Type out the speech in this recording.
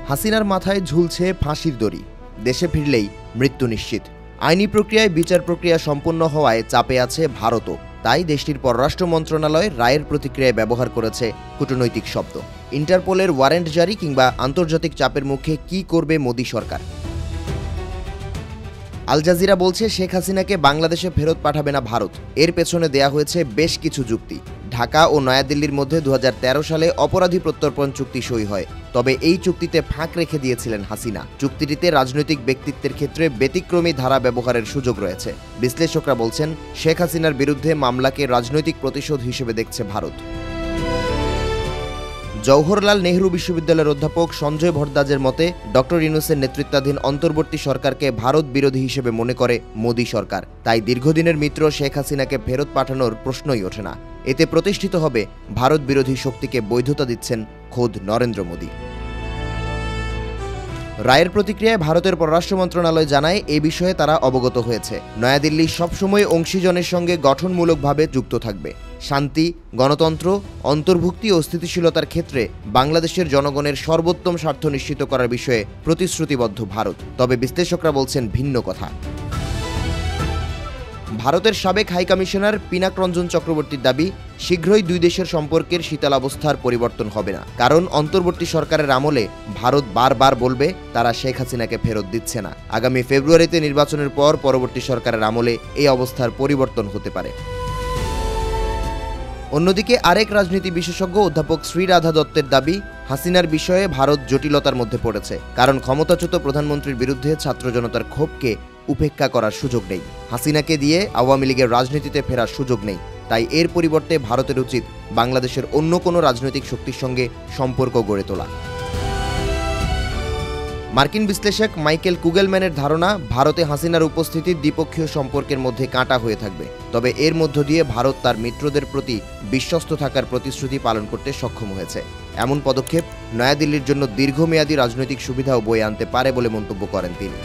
হাসিনার মাথায় ঝুলছে ফাঁসির দড়ি, দেশে ফিরলেই মৃত্যু নিশ্চিত। আইনি প্রক্রিয়ায় বিচার প্রক্রিয়া সম্পন্ন হওয়ায় চাপে আছে ভারতও। তাই দেশটির পররাষ্ট্র মন্ত্রণালয় রায়ের প্রতিক্রিয়ায় ব্যবহার করেছে কূটনৈতিক শব্দ। ইন্টারপোলের ওয়ারেন্ট জারি কিংবা আন্তর্জাতিক চাপের মুখে কি করবে মোদি সরকার? আল জাজিরা বলছে শেখ হাসিনাকে বাংলাদেশে ফেরত পাঠাবে না ভারত। এর পেছনে দেয়া হয়েছে বেশ কিছু যুক্তি। ঢাকা ও নয়াদিল্লির মধ্যে 2013 সালে অপরাধী প্রত্যর্পণ চুক্তি সই হয়। তবে এই চুক্তিতে ফাঁক রেখে দিয়েছিলেন হাসিনা। চুক্তিটিতে রাজনৈতিক ব্যক্তিত্বের ক্ষেত্রে ব্যতিক্রমী ধারা ব্যবহারের সুযোগ রয়েছে। বিশ্লেষকরা বলছেন শেখ হাসিনার বিরুদ্ধে মামলাকে রাজনৈতিক প্রতিশোধ হিসেবে দেখছে ভারত। জওহরলাল নেহরু বিশ্ববিদ্যালয়ের অধ্যাপক সঞ্জয় ভরদ্বাজের মতে ডক্টর ইউনূসের নেতৃত্বাধীন অন্তর্বর্তী সরকারকে ভারত বিরোধী হিসেবে মনে করে মোদি সরকার। তাই দীর্ঘদিনের মিত্র শেখ হাসিনাকে ফেরত পাঠানোর প্রশ্নই ওঠে না। এতে প্রতিষ্ঠিত হবে ভারত বিরোধী শক্তিকে বৈধতা দিচ্ছেন খোদ নরেন্দ্র মোদি। রায়ের প্রতিক্রিয়ায় ভারতের পররাষ্ট্র মন্ত্রণালয় জানায় এ বিষয়ে তারা অবগত হয়েছে। নয়াদিল্লি সবসময় অংশীজনের সঙ্গে গঠনমূলকভাবে যুক্ত থাকবে। শান্তি, গণতন্ত্র, অন্তর্ভুক্তি ও স্থিতিশীলতার ক্ষেত্রে বাংলাদেশের জনগণের সর্বোত্তম স্বার্থ নিশ্চিত করার বিষয়ে প্রতিশ্রুতিবদ্ধ ভারত। তবে বিশ্লেষকরা বলছেন ভিন্ন কথা। ভারতের সাবেক হাইকমিশনার পিনাক রঞ্জন চক্রবর্তীর দাবি, শীঘ্রই দুই দেশের সম্পর্কের শীতলাবস্থার পরিবর্তন হবে না। কারণ অন্তর্বর্তী সরকারের আমলে ভারত বারবার বলবে তারা শেখ হাসিনাকে ফেরত দিচ্ছে না। আগামী ফেব্রুয়ারিতে নির্বাচনের পর পরবর্তী সরকারের আমলে এই অবস্থার পরিবর্তন হতে পারে। অন্যদিকে আরেক রাজনীতি বিশেষজ্ঞ অধ্যাপক শ্রীরাধা দত্তের দাবি, হাসিনার বিষয়ে ভারত জটিলতার মধ্যে পড়েছে। কারণ ক্ষমতাচ্যুত প্রধানমন্ত্রীর বিরুদ্ধে ছাত্র জনতার ক্ষোভকে উপেক্ষা করার সুযোগ নেই। হাসিনাকে দিয়ে আওয়ামী লীগের রাজনীতিতে ফেরার সুযোগ নেই। তাই এর পরিবর্তে ভারতের উচিত বাংলাদেশের অন্য কোনো রাজনৈতিক শক্তির সঙ্গে সম্পর্ক গড়ে তোলা। মার্কিন বিশ্লেষক মাইকেল কুগেলম্যানের ধারণা, ভারতে হাসিনার উপস্থিতি দ্বিপক্ষীয় সম্পর্কের মধ্যে কাঁটা হয়ে থাকবে। তবে এর মধ্য দিয়ে ভারত তার মিত্রদের প্রতি বিশ্বস্ত থাকার প্রতিশ্রুতি পালন করতে সক্ষম হয়েছে। এমন পদক্ষেপ নয়াদিল্লির জন্য দীর্ঘমেয়াদী রাজনৈতিক সুবিধাও বয়ে আনতে পারে বলে মন্তব্য করেন তিনি।